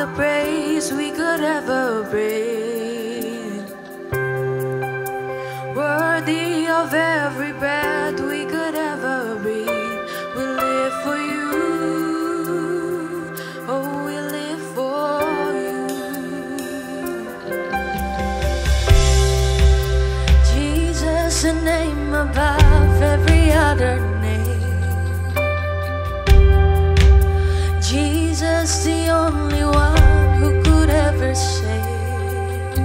the praise we could ever bring, worthy of every breath we could ever breathe. We live for you, oh we live for you. Jesus, a name above every other name. Jesus, the only one who could ever save,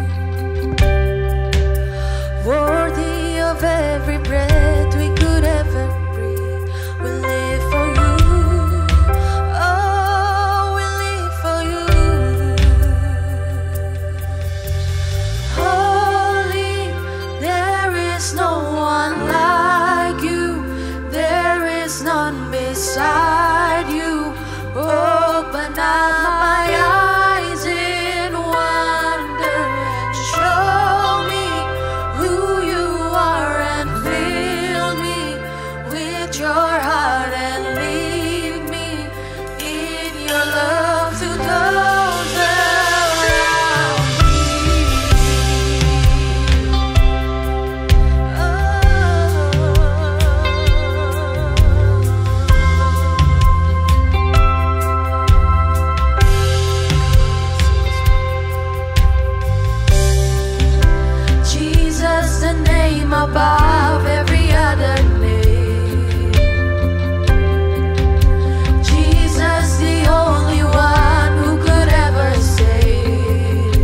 worthy of every breath we could ever breathe. We live for you, oh we live for you. Holy, there is no one like you, there is none beside you. Open up my eyes in wonder, show me who you are and fill me with your heart and lead me in your love to those around me. Jesus, the name above every other name. Jesus, the only one who could ever save.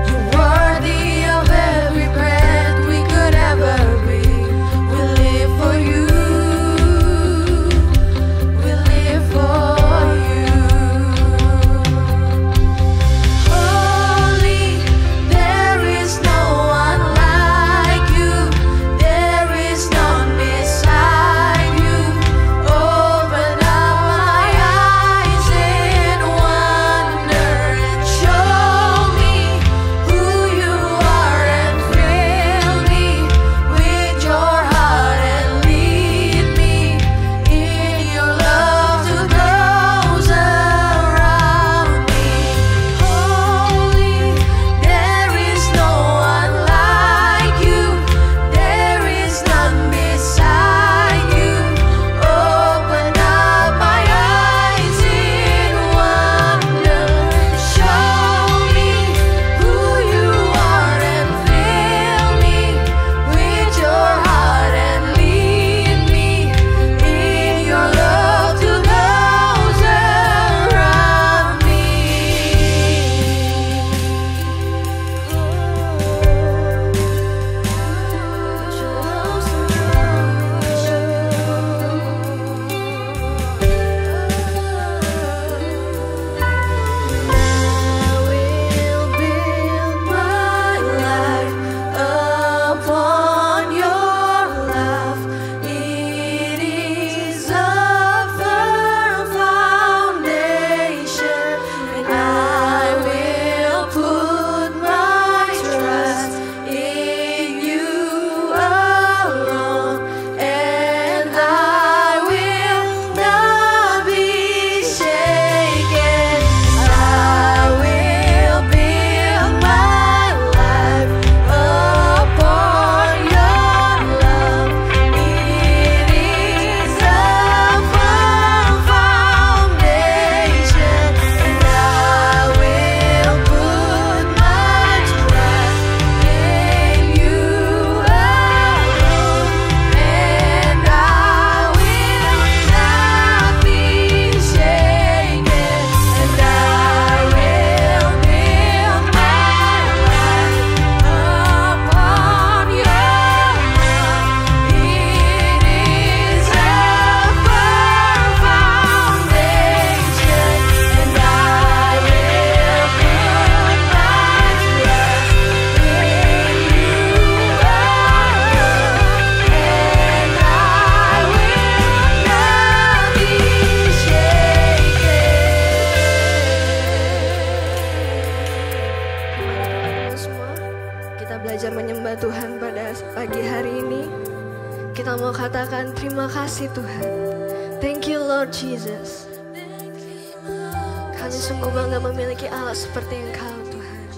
You're worthy of every breath we could ever breathe. We live for you, we live for you. Holy, there is no one like you, there is none beside you. Open up my eyes in wonder and show me who you are and fill me with your heart and lead me in your love to those around me. Holy, there is no one like you, there is none beside you. Open up my eyes in wonder, show me who you are and fill me with your heart and lead me in your love to those around me. I will build my life upon your love. It is a firm foundation, and I will put my trust in you alone, and I will not be shaken. I will build my life upon your love. It is a firm foundation, and I will put my trust in you alone, and I will not be shaken. And I will build my life upon your love. It is a firm foundation, and I will put my trust in you alone, and I will not be shaken. Semua kita belajar menyembah Tuhan pada pagi hari ini. Kita mau katakan terima kasih Tuhan. Thank you Lord Jesus. Kami sungguh bangga memiliki Allah seperti Engkau, Tuhan.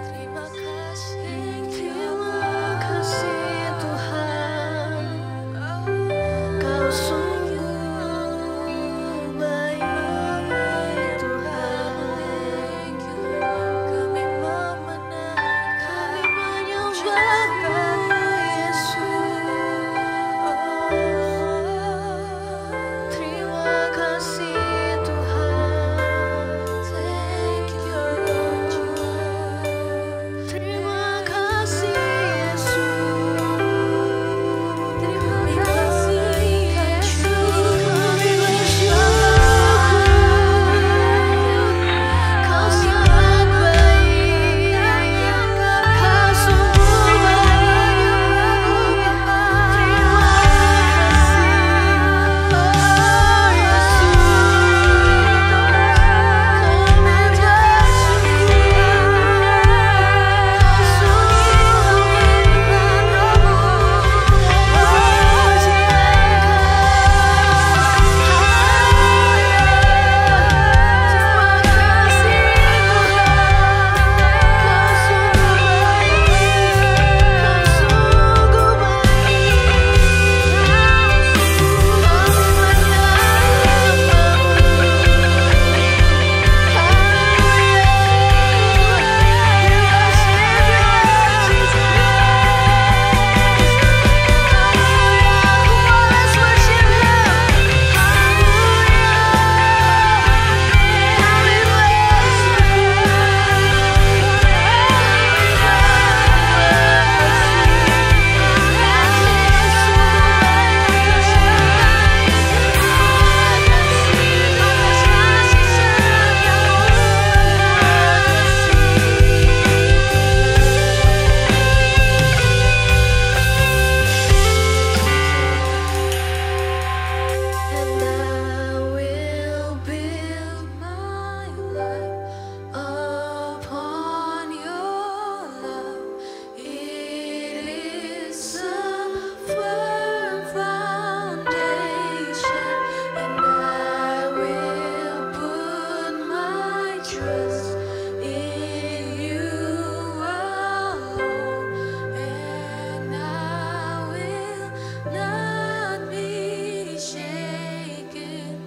Terima kasih Tuhan. Kau sungguh baik, Tuhan. Kami menyembah Yesus. Terima kasih Tuhan. Thank you Lord. Terima kasih Yesus. Terima kasih Yesus. Kami bersyukur. Kau sangat baik. Kau sungguh baik. Terima And I will build my life upon your love. It is a firm foundation, and I will put my trust in you alone, and I will not be shaken.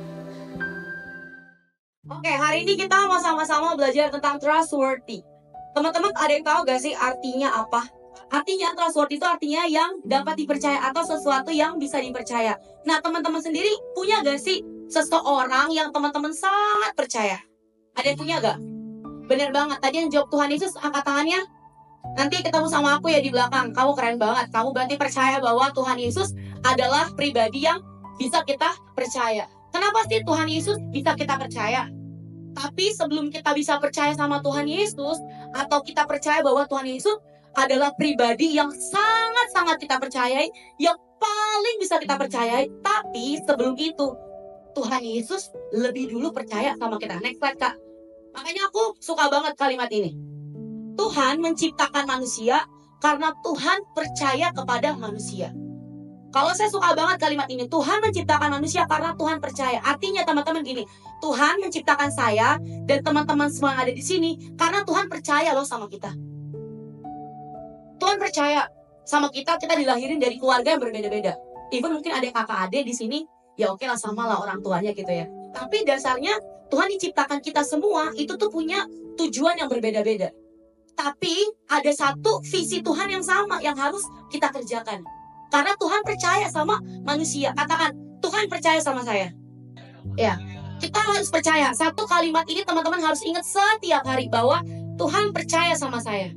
Oke, hari ini kita mau sama-sama belajar tentang trustworthy. Teman-teman, ada yang tahu gak sih artinya apa? Artinya trustworthy itu artinya yang dapat dipercaya atau sesuatu yang bisa dipercaya. Nah, teman-teman sendiri punya gak sih seseorang yang teman-teman sangat percaya? Ada yang punya gak? Bener banget, tadi yang jawab Tuhan Yesus, angkat tangannya. Nanti ketemu sama aku ya di belakang. Kamu keren banget, kamu berarti percaya bahwa Tuhan Yesus adalah pribadi yang bisa kita percaya. Kenapa sih Tuhan Yesus bisa kita percaya? Tapi sebelum kita bisa percaya sama Tuhan Yesus, atau kita percaya bahwa Tuhan Yesus adalah pribadi yang sangat-sangat kita percayai, yang paling bisa kita percayai, tapi sebelum itu, Tuhan Yesus lebih dulu percaya sama kita. Next slide, Kak. Makanya aku suka banget kalimat ini. Tuhan menciptakan manusia karena Tuhan percaya kepada manusia. Kalau saya suka banget kalimat ini, Tuhan menciptakan manusia karena Tuhan percaya. Artinya teman-teman gini, Tuhan menciptakan saya dan teman-teman semua yang ada di sini karena Tuhan percaya loh sama kita. Tuhan percaya sama kita dilahirin dari keluarga yang berbeda-beda. Even mungkin ada kakak adik di sini, ya oke lah sama lah orang tuanya gitu ya. Tapi dasarnya Tuhan menciptakan kita semua itu tuh punya tujuan yang berbeda-beda. Tapi ada satu visi Tuhan yang sama yang harus kita kerjakan. Karena Tuhan percaya sama manusia. Katakan, Tuhan percaya sama saya. Ya, kita harus percaya. Satu kalimat ini teman-teman harus ingat setiap hari bahwa Tuhan percaya sama saya.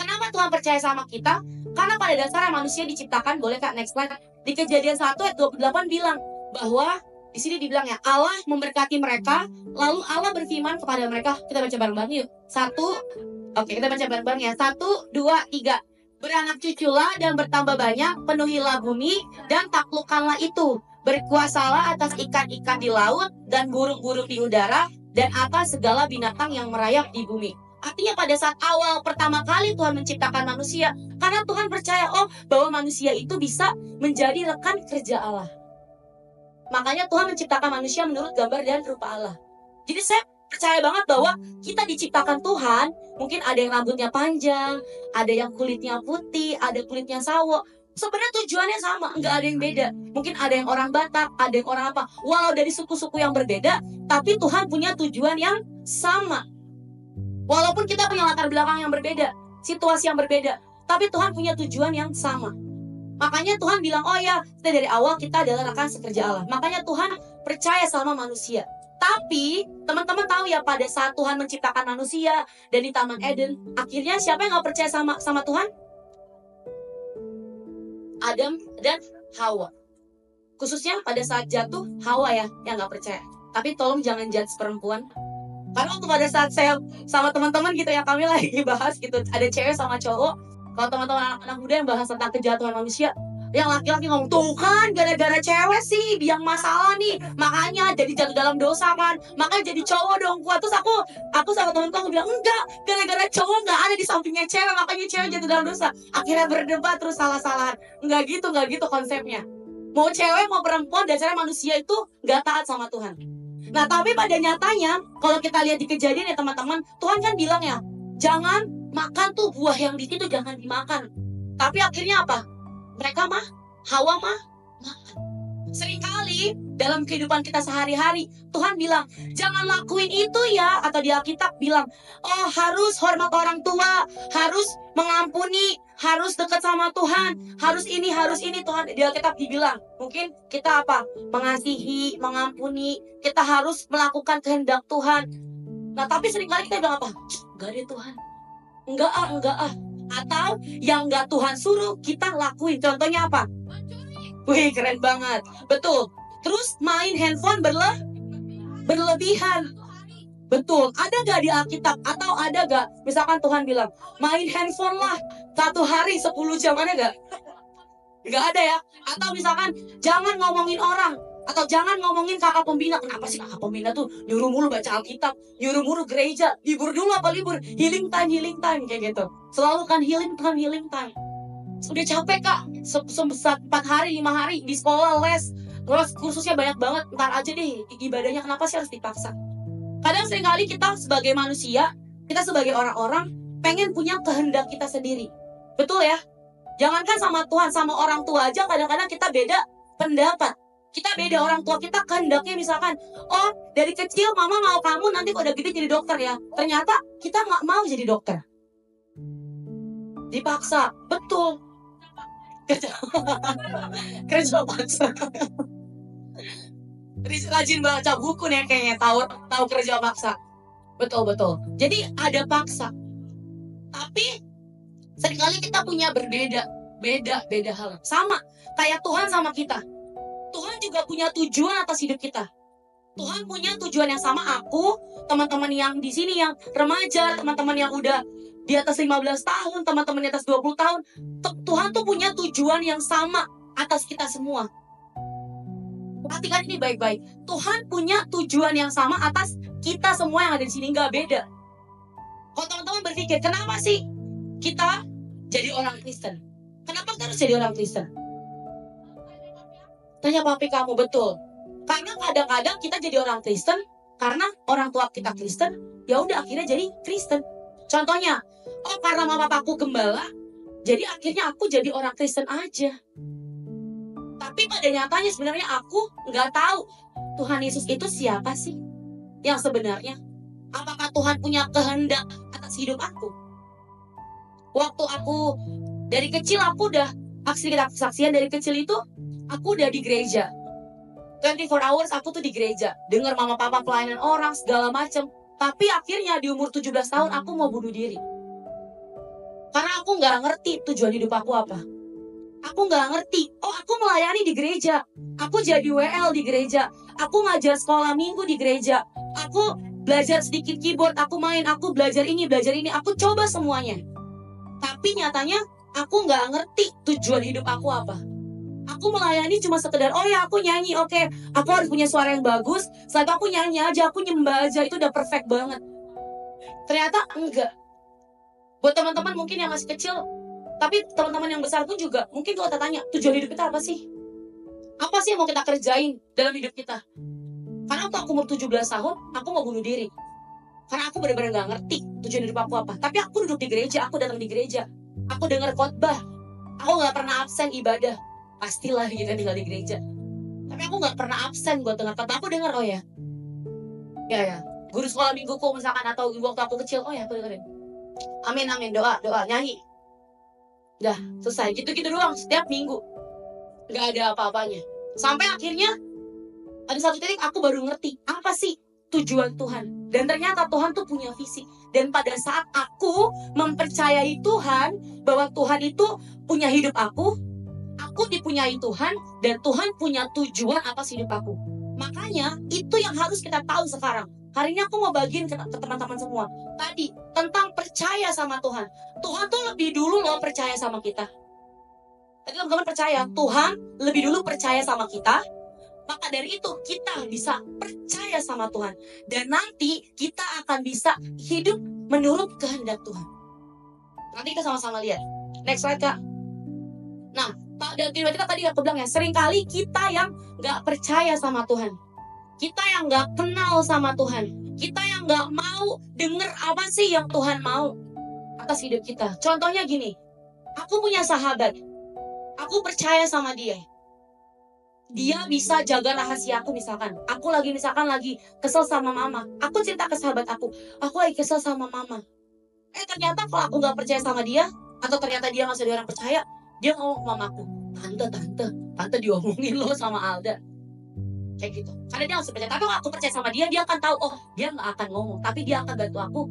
Kenapa Tuhan percaya sama kita? Karena pada dasarnya manusia diciptakan, boleh Kak next slide. Di Kejadian 1 ayat 28 bilang bahwa di sini dibilang ya, Allah memberkati mereka, lalu Allah berfirman kepada mereka. Kita baca bareng-bareng yuk. Kita baca bareng-bareng ya. 1, 2, 3. Beranak cuculah dan bertambah banyak, penuhilah bumi dan taklukkanlah itu. Berkuasalah atas ikan-ikan di laut dan burung-burung di udara dan atas segala binatang yang merayap di bumi. Artinya pada saat awal pertama kali Tuhan menciptakan manusia, karena Tuhan percaya bahwa manusia itu bisa menjadi rekan kerja Allah. Makanya Tuhan menciptakan manusia menurut gambar dan rupa Allah. Jadi saya percaya banget bahwa kita diciptakan Tuhan. Mungkin ada yang rambutnya panjang, ada yang kulitnya putih, ada kulitnya sawo. Sebenarnya tujuannya sama, nggak ada yang beda. Mungkin ada yang orang Batak, ada yang orang apa. Walau dari suku-suku yang berbeda, tapi Tuhan punya tujuan yang sama. Walaupun kita punya latar belakang yang berbeda, situasi yang berbeda, tapi Tuhan punya tujuan yang sama. Makanya Tuhan bilang, oh ya, kita dari awal kita adalah rekan sekerja Allah. Makanya Tuhan percaya sama manusia. Tapi teman-teman tahu ya, pada saat Tuhan menciptakan manusia dan di Taman Eden, akhirnya siapa yang gak percaya sama Tuhan? Adam dan Hawa. Khususnya pada saat jatuh, Hawa ya yang gak percaya. Tapi tolong jangan judge perempuan. Karena waktu pada saat saya sama teman-teman gitu ya, kami lagi bahas gitu, ada cewek sama cowok. Kalau teman-teman anak muda yang bahas tentang kejatuhan manusia, yang laki-laki ngomong, tuh kan gara-gara cewek sih yang masalah nih, makanya jadi jatuh dalam dosa kan, makanya jadi cowok dong kuat. Terus aku sama teman-teman bilang, enggak, gara-gara cowok nggak ada di sampingnya cewek, makanya cewek jatuh dalam dosa. Akhirnya berdebat terus salah-salahan. Nggak gitu konsepnya. Mau cewek mau perempuan, dasarnya manusia itu nggak taat sama Tuhan. Nah tapi pada nyatanya, kalau kita lihat di Kejadian ya teman-teman, Tuhan kan bilang ya, jangan makan tuh buah yang di situ, jangan dimakan. Tapi akhirnya apa? Mereka Hawa makan. Seringkali dalam kehidupan kita sehari-hari, Tuhan bilang, jangan lakuin itu ya. Atau di Alkitab bilang, oh harus hormat orang tua, harus mengampuni, harus dekat sama Tuhan, harus ini. Tuhan di Alkitab dibilang, mungkin kita apa? Mengasihi, mengampuni, kita harus melakukan kehendak Tuhan. Nah tapi seringkali kita bilang apa? Enggak deh Tuhan, enggak ah. Atau yang nggak Tuhan suruh kita lakuin. Contohnya apa? Wih keren banget. Betul. Terus main handphone berlebihan. Betul. Ada gak di Alkitab? Atau ada gak misalkan Tuhan bilang, main handphone lah 1 hari 10 jam, ada gak? Gak ada ya. Atau misalkan jangan ngomongin orang, atau jangan ngomongin kakak pembina. Kenapa sih kakak pembina tuh nyuruh mulu baca Alkitab, nyuruh mulu gereja, libur dulu apa libur? Healing time kayak gitu. Selalu kan healing time. Sudah capek kak, 4 hari 5 hari di sekolah les, terus kursusnya banyak banget, ntar aja deh ibadahnya. Kenapa sih harus dipaksa? Kadang seringkali kita sebagai manusia, kita sebagai orang-orang pengen punya kehendak kita sendiri. Betul ya? Jangankan sama Tuhan, sama orang tua aja kadang-kadang kita beda pendapat. Kita beda, orang tua kita kehendaknya misalkan, oh dari kecil mama mau kamu nanti kok udah gede jadi dokter ya. Ternyata kita nggak mau jadi dokter. Dipaksa, betul. Kerja paksa. Rajin baca buku nih kayaknya, tahu kerja paksa. Betul. Jadi ada paksa. Tapi seringkali kita punya beda hal. Sama kayak Tuhan sama kita. Tuhan juga punya tujuan atas hidup kita. Tuhan punya tujuan yang sama. Aku, teman-teman yang di sini yang remaja, teman-teman yang udah di atas 15 tahun, teman-teman di atas 20 tahun, Tuhan tuh punya tujuan yang sama atas kita semua. Perhatikan ini baik-baik. Tuhan punya tujuan yang sama atas kita semua yang ada di sini, nggak beda. Kalau teman-teman berpikir, kenapa sih kita jadi orang Kristen? Kenapa kita harus jadi orang Kristen? Tanya papi kamu, betul. Karena kadang-kadang kita jadi orang Kristen karena orang tua kita Kristen, ya udah akhirnya jadi Kristen. Contohnya, oh karena mama papaku gembala, jadi akhirnya aku jadi orang Kristen aja. Tapi pada nyatanya sebenarnya aku nggak tahu Tuhan Yesus itu siapa sih yang sebenarnya. Apakah Tuhan punya kehendak atas hidup aku? Waktu aku dari kecil aku udah kesaksian dari kecil itu. Aku udah di gereja 24 hours, aku tuh di gereja, dengar mama papa pelayanan orang segala macem. Tapi akhirnya di umur 17 tahun aku mau bunuh diri. Karena aku gak ngerti tujuan hidup aku apa. Aku gak ngerti, oh aku melayani di gereja, aku jadi WL di gereja, aku ngajar sekolah minggu di gereja, aku belajar sedikit keyboard, aku main, aku belajar ini, aku coba semuanya. Tapi nyatanya aku gak ngerti tujuan hidup aku apa. Aku melayani cuma sekedar, oh ya aku nyanyi, oke, aku harus punya suara yang bagus, saat aku nyanyi aja, aku nyembah aja, itu udah perfect banget. Ternyata enggak. Buat teman-teman mungkin yang masih kecil, tapi teman-teman yang besar pun juga, mungkin kalau kita tanya, tujuan hidup kita apa sih? Apa sih yang mau kita kerjain dalam hidup kita? Karena waktu aku umur 17 tahun, aku mau bunuh diri. Karena aku benar-benar gak ngerti tujuan hidup aku apa. Tapi aku duduk di gereja, aku datang di gereja. Aku dengar khotbah. Aku gak pernah absen ibadah. Pastilah gitu tinggal di gereja. Tapi aku gak pernah absen buat dengar khotbah. Aku dengar, oh ya. Ya. Guru sekolah mingguku misalkan, atau waktu aku kecil, oh ya aku dengerin. Amin, doa, nyanyi. Udah, selesai. Gitu-gitu doang setiap minggu. Gak ada apa-apanya. Sampai akhirnya ada satu titik aku baru ngerti apa sih tujuan Tuhan. Dan ternyata Tuhan tuh punya visi. Dan pada saat aku mempercayai Tuhan, bahwa Tuhan itu punya hidup aku dipunyai Tuhan, dan Tuhan punya tujuan atas hidup aku. Makanya itu yang harus kita tahu sekarang. Hari ini aku mau bagiin ke teman-teman semua. Tadi tentang percaya sama Tuhan. Tuhan tuh lebih dulu loh percaya sama kita. Tadi teman-teman percaya, Tuhan lebih dulu percaya sama kita. Maka dari itu kita bisa percaya sama Tuhan. Dan nanti kita akan bisa hidup menurut kehendak Tuhan. Nanti kita sama-sama lihat. Next slide, Kak. Nah, dan kita tadi aku bilang ya, seringkali kita yang gak percaya sama Tuhan. Kita yang gak kenal sama Tuhan. Kita yang gak mau denger apa sih yang Tuhan mau atas hidup kita. Contohnya gini, aku punya sahabat. Aku percaya sama dia. Dia bisa jaga rahasia aku misalkan. Aku lagi kesel sama mama. Aku cerita ke sahabat aku lagi kesel sama mama. Ternyata kalau aku gak percaya sama dia, atau ternyata dia gak jadi orang percaya, dia ngomong ke mamaku, Tante diomongin lo sama Alda. Kayak gitu. Karena dia gak percaya. Tapi kalau aku percaya sama dia, dia akan tahu, oh dia gak akan ngomong, tapi dia akan bantu aku.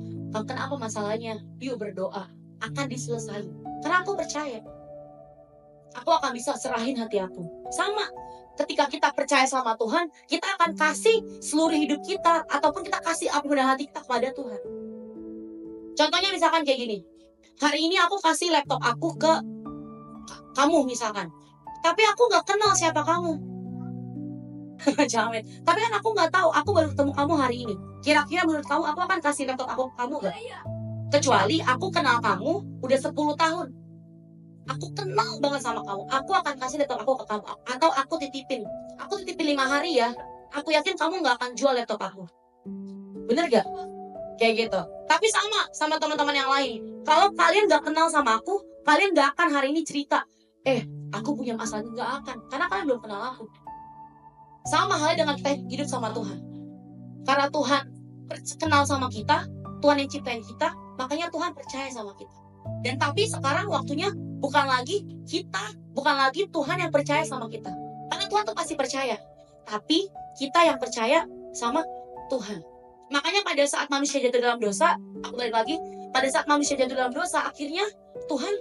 Kenapa masalahnya? Yuk berdoa, akan diselesaikan. Karena aku percaya. Aku akan bisa serahin hati aku. Sama, ketika kita percaya sama Tuhan, kita akan kasih seluruh hidup kita, ataupun kita kasih apapun hati kita kepada Tuhan. Contohnya misalkan kayak gini. Hari ini aku kasih laptop aku ke kamu misalkan. Tapi aku gak kenal siapa kamu. Jamin. Tapi kan aku gak tahu, aku baru ketemu kamu hari ini. Kira-kira menurut kamu, aku akan kasih laptop aku ke kamu gak? Kecuali aku kenal kamu udah 10 tahun. Aku kenal banget sama kamu. Aku akan kasih laptop aku ke kamu. Atau aku titipin 5 hari ya. Aku yakin kamu gak akan jual laptop aku. Bener gak? Kayak gitu. Tapi sama teman-teman yang lain. Kalau kalian gak kenal sama aku, kalian gak akan hari ini cerita, aku punya masalah. Gak akan. Karena kalian belum kenal aku. Sama halnya dengan kita hidup sama Tuhan. Karena Tuhan kenal sama kita, Tuhan yang ciptain kita, makanya Tuhan percaya sama kita. Dan tapi sekarang waktunya bukan lagi Tuhan yang percaya sama kita. Karena Tuhan tuh pasti percaya. Tapi kita yang percaya sama Tuhan. Makanya pada saat manusia jatuh dalam dosa, aku balik lagi, pada saat manusia jatuh dalam dosa, akhirnya Tuhan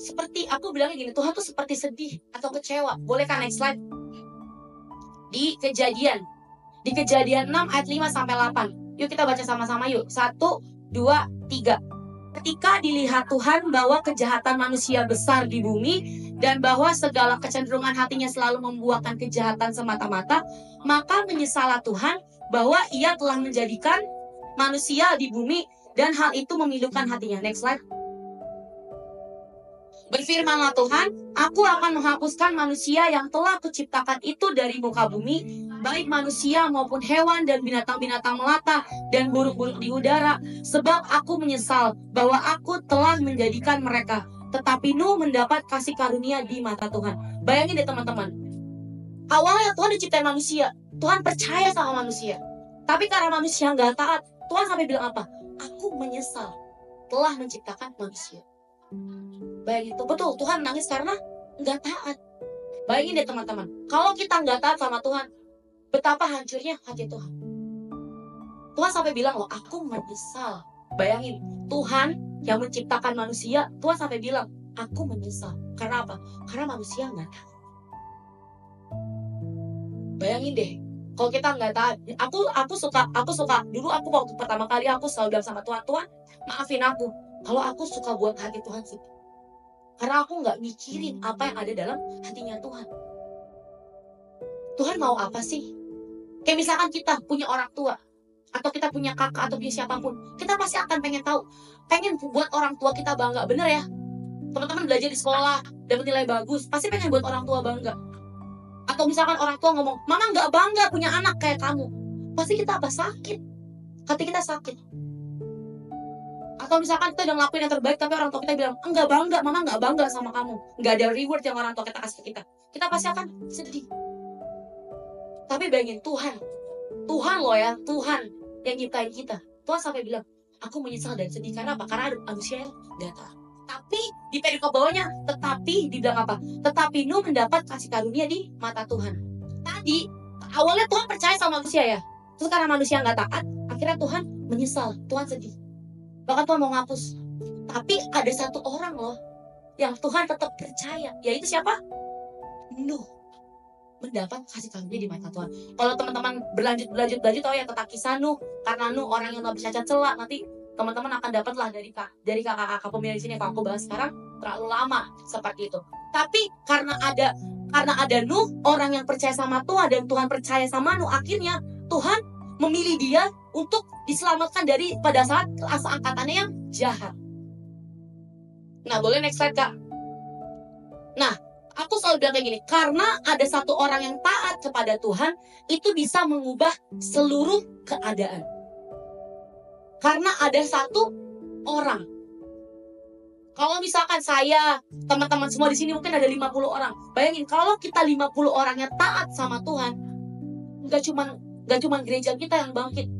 seperti, aku bilangnya gini, Tuhan tuh seperti sedih atau kecewa. Boleh kan next slide? Di Kejadian 6 ayat 5 sampai 8. Yuk kita baca sama-sama yuk. 1, 2, 3. Ketika dilihat Tuhan bahwa kejahatan manusia besar di bumi, dan bahwa segala kecenderungan hatinya selalu membuahkan kejahatan semata-mata, maka menyesallah Tuhan bahwa ia telah menjadikan manusia di bumi, dan hal itu memilukan hatinya. Next slide. Berfirmanlah Tuhan, aku akan menghapuskan manusia yang telah kuciptakan itu dari muka bumi, baik manusia maupun hewan dan binatang-binatang melata dan burung-burung di udara, sebab aku menyesal bahwa aku telah menjadikan mereka. Tetapi Nuh mendapat kasih karunia di mata Tuhan. Bayangin deh teman-teman, awalnya Tuhan diciptain manusia, Tuhan percaya sama manusia. Tapi karena manusia nggak taat, Tuhan sampai bilang apa? Aku menyesal telah menciptakan manusia. Bayangin itu, betul, Tuhan nangis karena nggak taat. Bayangin deh teman-teman, kalau kita nggak taat sama Tuhan, betapa hancurnya hati Tuhan. Tuhan sampai bilang loh, aku menyesal. Bayangin, Tuhan yang menciptakan manusia, Tuhan sampai bilang, aku menyesal. Karena apa? Karena manusia nggak taat. Bayangin deh, kalau kita nggak taat. Aku suka. Dulu aku waktu pertama kali aku selalu bilang sama Tuhan, Tuhan maafin aku. Kalau aku suka buat hati Tuhan sih. Karena aku nggak mikirin apa yang ada dalam hatinya Tuhan. Tuhan mau apa sih? Kayak misalkan kita punya orang tua, atau kita punya kakak, atau punya siapapun, kita pasti akan pengen tahu, pengen buat orang tua kita bangga, bener ya? Teman-teman belajar di sekolah, dapat nilai bagus, pasti pengen buat orang tua bangga. Atau misalkan orang tua ngomong, mama nggak bangga punya anak kayak kamu. Pasti kita apa? Sakit. Hati kita sakit. Atau misalkan kita udah ngelakuin yang terbaik, tapi orang tua kita bilang, enggak bangga, mama nggak bangga sama kamu. Nggak ada reward yang orang tua kita kasih ke kita. Kita pasti akan sedih. Tapi bayangin Tuhan loh ya, Tuhan yang nyiptain kita. Tuhan sampai bilang, aku menyesal dan sedih. Karena apa? Karena manusia nggak tahu. Tapi di perikop bawahnya, tetapi dibilang apa? Tetapi Nuh mendapat kasih karunia di mata Tuhan. Tadi awalnya Tuhan percaya sama manusia ya. Terus karena manusia nggak taat, akhirnya Tuhan menyesal, Tuhan sedih. Bahkan Tuhan mau ngapus. Tapi ada satu orang loh yang Tuhan tetap percaya, yaitu siapa? Nuh mendapat kasih karunia di mata Tuhan. Kalau teman-teman berlanjut tahu ya tentang kisah Nuh, karena Nuh orang yang nggak bisa cacat, nanti teman-teman akan dapatlah dari kakak-kakak pemilik di sini. Kalau aku bahas sekarang terlalu lama seperti itu. Tapi karena ada Nuh, orang yang percaya sama Tuhan dan Tuhan percaya sama Nuh, akhirnya Tuhan memilih dia untuk diselamatkan dari pada saat angkatannya yang jahat. Nah, boleh next slide Kak. Nah, aku selalu bilang kayak gini, karena ada satu orang yang taat kepada Tuhan, itu bisa mengubah seluruh keadaan. Karena ada satu orang. Kalau misalkan saya, teman-teman semua di sini mungkin ada 50 orang. Bayangin kalau kita 50 orang yang taat sama Tuhan, gak cuman gereja kita yang bangkit,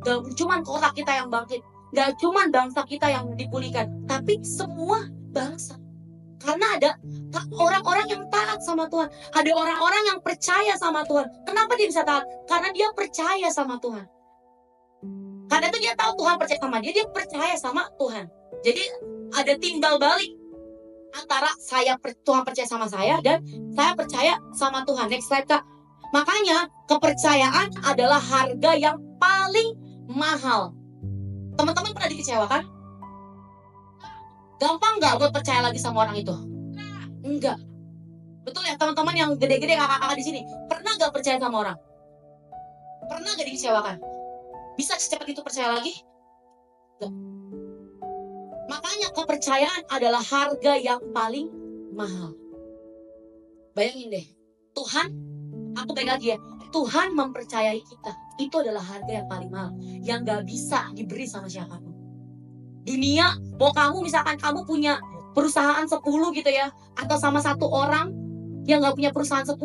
gak cuman kota kita yang bangkit, gak cuman bangsa kita yang dipulihkan, tapi semua bangsa. Karena ada orang-orang yang taat sama Tuhan. Ada orang-orang yang percaya sama Tuhan. Kenapa dia bisa taat? Karena dia percaya sama Tuhan. Karena itu dia tahu Tuhan percaya sama dia percaya sama Tuhan. Jadi ada timbal balik antara Tuhan percaya sama saya dan saya percaya sama Tuhan. Next slide Kak. Makanya kepercayaan adalah harga yang paling mahal. Teman-teman pernah dikecewakan? Gampang nggak buat percaya lagi sama orang itu? Enggak. Betul ya teman-teman yang gede-gede kakak-kakak di sini. Pernah nggak percaya sama orang? Pernah nggak dikecewakan? Bisa secepat itu percaya lagi? Enggak. Makanya kepercayaan adalah harga yang paling mahal. Bayangin deh, Tuhan, aku balik lagi ya, Tuhan mempercayai kita. Itu adalah harga yang paling mahal, yang gak bisa diberi sama siapapun. Dunia, mau kamu misalkan kamu punya perusahaan 10 gitu ya, atau sama satu orang yang gak punya perusahaan 10,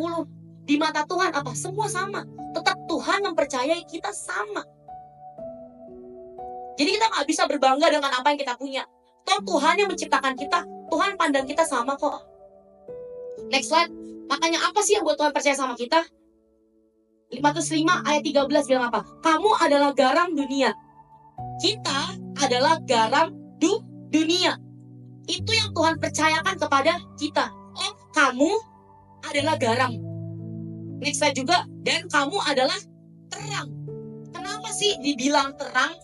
di mata Tuhan apa? Semua sama. Tetap Tuhan mempercayai kita sama. Jadi kita gak bisa berbangga dengan apa yang kita punya. Tuhan yang menciptakan kita, Tuhan pandang kita sama kok. Next slide. Makanya apa sih yang buat Tuhan percaya sama kita? 505 ayat 13 bilang apa? Kamu adalah garam dunia. Kita adalah garam dunia. Itu yang Tuhan percayakan kepada kita. Oh, kamu adalah garam. Next slide juga. Dan kamu adalah terang. Kenapa sih dibilang terang?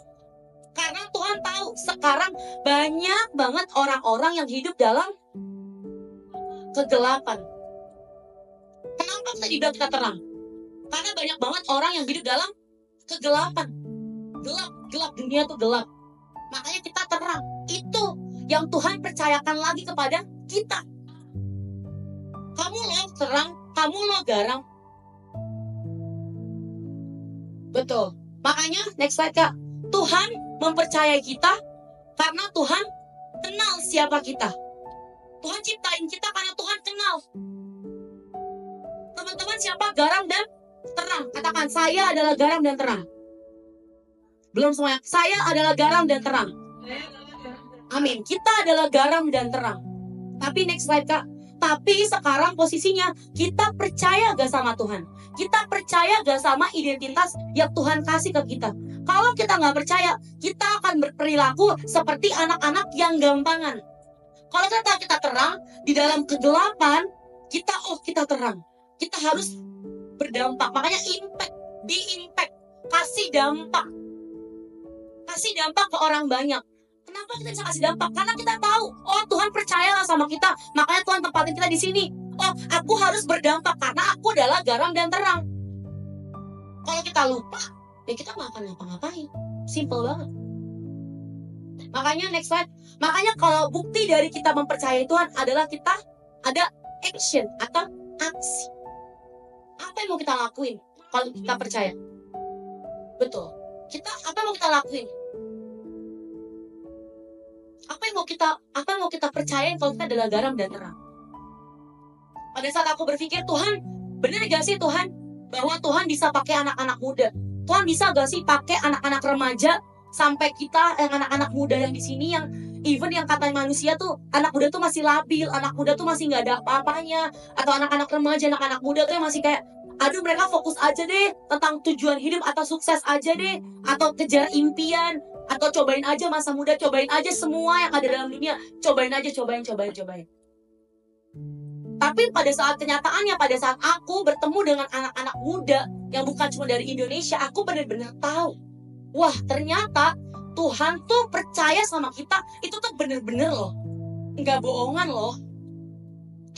Karena Tuhan tahu sekarang banyak banget orang-orang yang hidup dalam kegelapan. Kenapa kita dibilang kita terang? Karena banyak banget orang yang hidup dalam kegelapan. Gelap, dunia itu gelap. Makanya kita terang. Itu yang Tuhan percayakan lagi kepada kita. Kamu loh terang, kamu loh garam. Betul. Makanya next slide Kak. Tuhan mempercayai kita karena Tuhan kenal siapa kita. Tuhan ciptain kita karena Tuhan kenal. Teman-teman siapa garam dan terang? Katakan, saya adalah garam dan terang. Belum semuanya. Saya adalah garam dan terang. Amin. Kita adalah garam dan terang. Tapi next slide Kak. Tapi sekarang posisinya kita percaya gak sama Tuhan? Kita percaya gak sama identitas yang Tuhan kasih ke kita? Kalau kita gak percaya, kita akan berperilaku seperti anak-anak yang gampangan. Kalau kita terang, di dalam kegelapan, kita terang. Kita harus berdampak. Makanya impact, kasih dampak. Kasih dampak ke orang banyak. Kenapa kita bisa kasih dampak? Karena kita tahu, oh Tuhan percayalah sama kita. Makanya Tuhan tempatin kita di sini. Oh, aku harus berdampak karena aku adalah garam dan terang. Kalau kita lupa, ya kita nggak akan ngapa-ngapain. Simple banget. Makanya next slide. Makanya kalau bukti dari kita mempercayai Tuhan adalah kita ada action atau aksi. Apa yang mau kita lakuin kalau kita percaya? Betul. Apa yang mau kita lakuin? Apa yang mau kita percayain kalau kita adalah garam dan terang? Pada saat aku berpikir, Tuhan, benar gak sih Tuhan bahwa Tuhan bisa pakai anak-anak muda? Tuhan bisa gak sih pakai anak-anak remaja sampai kita yang anak-anak muda yang di sini yang even yang kata manusia tuh anak muda tuh masih labil, anak muda tuh masih nggak ada apa-apanya, atau anak-anak remaja, anak-anak muda tuh yang masih kayak aduh mereka fokus aja deh tentang tujuan hidup atau sukses aja deh atau kejar impian atau cobain aja masa muda, cobain aja semua yang ada dalam dunia, cobain aja, cobain. Tapi pada saat kenyataannya, pada saat aku bertemu dengan anak-anak muda yang bukan cuma dari Indonesia, aku benar-benar tahu, wah ternyata Tuhan tuh percaya sama kita, itu tuh bener-bener loh. Nggak bohongan loh.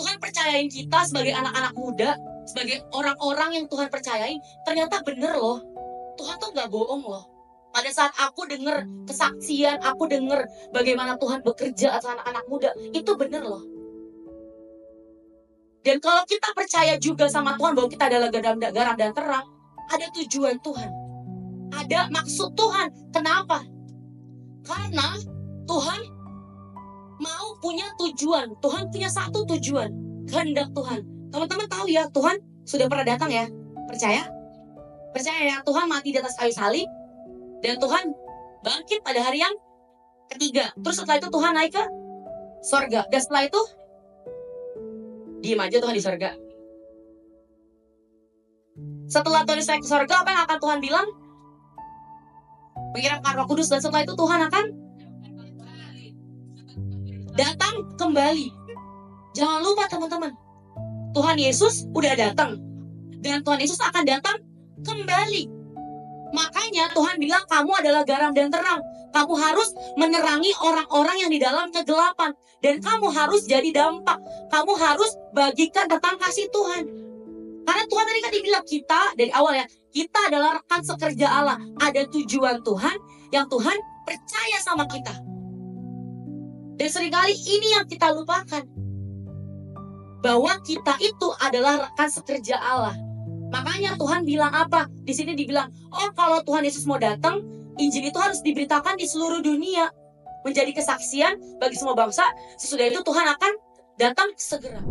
Tuhan percayain kita sebagai anak-anak muda, sebagai orang-orang yang Tuhan percayain, ternyata bener loh. Tuhan tuh nggak bohong loh. Pada saat aku denger kesaksian, aku denger bagaimana Tuhan bekerja atas anak-anak muda, itu bener loh. Dan kalau kita percaya juga sama Tuhan bahwa kita adalah garam dan terang, ada tujuan Tuhan. Ada maksud Tuhan. Kenapa? Karena Tuhan mau punya tujuan. Tuhan punya satu tujuan. Kehendak Tuhan. Teman-teman tahu ya, Tuhan sudah pernah datang ya. Percaya? Percaya ya, Tuhan mati di atas kayu salib. Dan Tuhan bangkit pada hari yang ketiga. Terus setelah itu Tuhan naik ke sorga. Dan setelah itu diem aja Tuhan di sorga. Setelah Tuhan naik ke sorga, apa yang akan Tuhan bilang? Mengirimkan Roh Kudus, dan setelah itu Tuhan akan datang kembali. Jangan lupa teman-teman, Tuhan Yesus udah datang dan Tuhan Yesus akan datang kembali. Makanya Tuhan bilang kamu adalah garam dan terang. Kamu harus menerangi orang-orang yang di dalam kegelapan. Dan kamu harus jadi dampak. Kamu harus bagikan tentang kasih Tuhan. Karena Tuhan tadi kan dibilang kita dari awal ya, kita adalah rekan sekerja Allah. Ada tujuan Tuhan yang Tuhan percaya sama kita. Dan seringkali ini yang kita lupakan. Bahwa kita itu adalah rekan sekerja Allah. Makanya Tuhan bilang apa? Di sini dibilang, oh kalau Tuhan Yesus mau datang, Injil itu harus diberitakan di seluruh dunia. Menjadi kesaksian bagi semua bangsa. Sesudah itu Tuhan akan datang segera.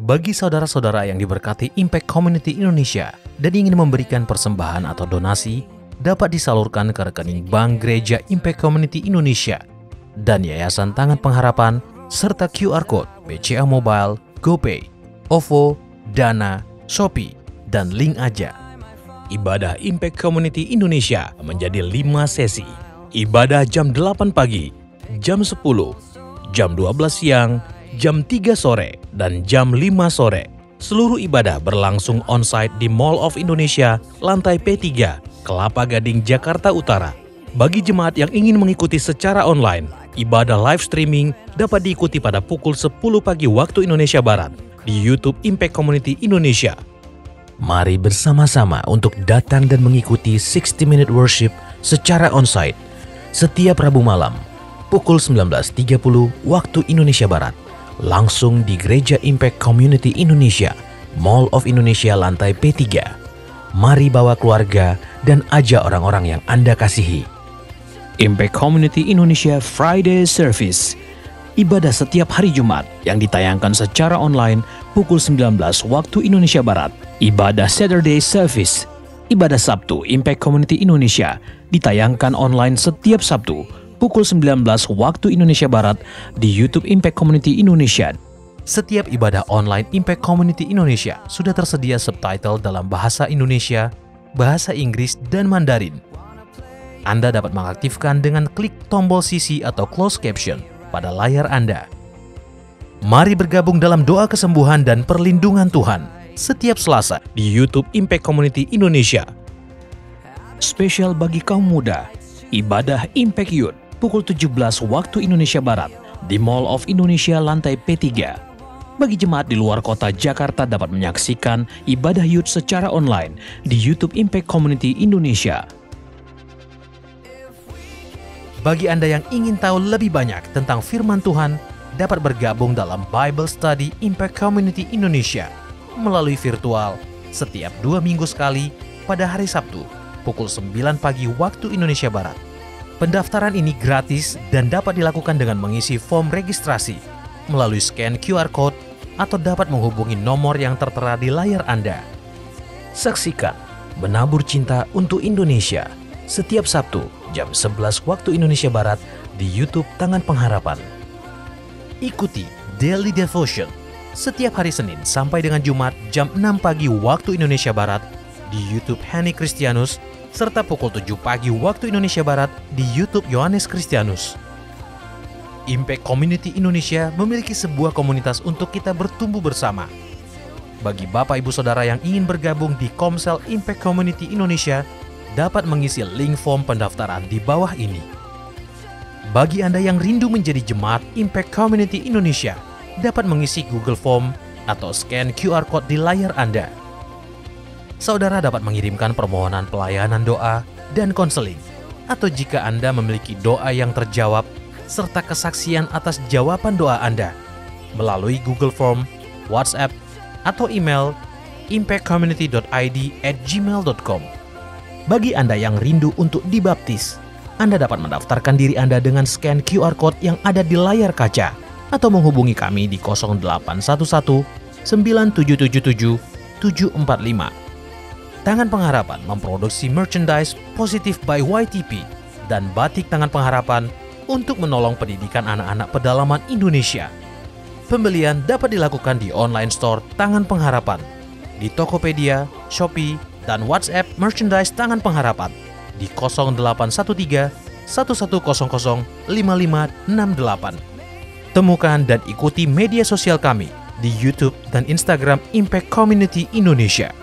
Bagi saudara-saudara yang diberkati Impact Community Indonesia dan ingin memberikan persembahan atau donasi, dapat disalurkan ke rekening Bank Gereja Impact Community Indonesia dan Yayasan Tangan Pengharapan, serta QR Code BCA Mobile, GoPay, OVO, Dana, Shopee, dan Link Aja. Ibadah Impact Community Indonesia menjadi 5 sesi. Ibadah jam 8 pagi, jam 10, jam 12 siang, jam 3 sore, dan jam 5 sore. Seluruh ibadah berlangsung on-site di Mall of Indonesia, lantai P3, Kelapa Gading, Jakarta Utara. Bagi jemaat yang ingin mengikuti secara online, ibadah live streaming dapat diikuti pada pukul 10 pagi waktu Indonesia Barat di YouTube Impact Community Indonesia. Mari bersama-sama untuk datang dan mengikuti 60 Minute Worship secara on-site setiap Rabu malam, pukul 19.30 waktu Indonesia Barat. Langsung di Gereja Impact Community Indonesia, Mall of Indonesia lantai P3. Mari bawa keluarga dan ajak orang-orang yang Anda kasihi. Impact Community Indonesia Friday Service. Ibadah setiap hari Jumat yang ditayangkan secara online pukul 19 waktu Indonesia Barat. Ibadah Saturday Service. Ibadah Sabtu Impact Community Indonesia ditayangkan online setiap Sabtu pukul 19 waktu Indonesia Barat di YouTube Impact Community Indonesia. Setiap ibadah online Impact Community Indonesia sudah tersedia subtitle dalam bahasa Indonesia, bahasa Inggris, dan Mandarin. Anda dapat mengaktifkan dengan klik tombol CC atau closed caption pada layar Anda. Mari bergabung dalam doa kesembuhan dan perlindungan Tuhan setiap Selasa di YouTube Impact Community Indonesia. spesial bagi kaum muda. Ibadah Impact Youth pukul 17 waktu Indonesia Barat di Mall of Indonesia lantai P3. Bagi jemaat di luar kota Jakarta dapat menyaksikan ibadah youth secara online di YouTube Impact Community Indonesia. Bagi Anda yang ingin tahu lebih banyak tentang firman Tuhan, dapat bergabung dalam Bible Study Impact Community Indonesia melalui virtual setiap 2 minggu sekali pada hari Sabtu pukul 9 pagi waktu Indonesia Barat. Pendaftaran ini gratis dan dapat dilakukan dengan mengisi form registrasi melalui scan QR Code atau dapat menghubungi nomor yang tertera di layar Anda. Saksikan Menabur Cinta untuk Indonesia setiap Sabtu jam 11 waktu Indonesia Barat di YouTube Tangan Pengharapan. Ikuti Daily Devotion setiap hari Senin sampai dengan Jumat jam 6 pagi waktu Indonesia Barat di YouTube Hani Kristianus serta pukul 7 pagi waktu Indonesia Barat di YouTube Yohanes Kristianus. Impact Community Indonesia memiliki sebuah komunitas untuk kita bertumbuh bersama. Bagi Bapak Ibu Saudara yang ingin bergabung di Komsel Impact Community Indonesia, dapat mengisi link form pendaftaran di bawah ini. Bagi Anda yang rindu menjadi jemaat Impact Community Indonesia, dapat mengisi Google Form atau scan QR Code di layar Anda. Saudara dapat mengirimkan permohonan pelayanan doa dan konseling, atau jika Anda memiliki doa yang terjawab, serta kesaksian atas jawaban doa Anda, melalui Google Form, WhatsApp, atau email impactcommunity.id@gmail.com. Bagi Anda yang rindu untuk dibaptis, Anda dapat mendaftarkan diri Anda dengan scan QR Code yang ada di layar kaca, atau menghubungi kami di 0811 9777 745. Tangan Pengharapan memproduksi merchandise Positive by YTP dan batik Tangan Pengharapan untuk menolong pendidikan anak-anak pedalaman Indonesia. Pembelian dapat dilakukan di online store Tangan Pengharapan, di Tokopedia, Shopee, dan WhatsApp merchandise Tangan Pengharapan di 0813 1100 5568. Temukan dan ikuti media sosial kami di YouTube dan Instagram Impact Community Indonesia.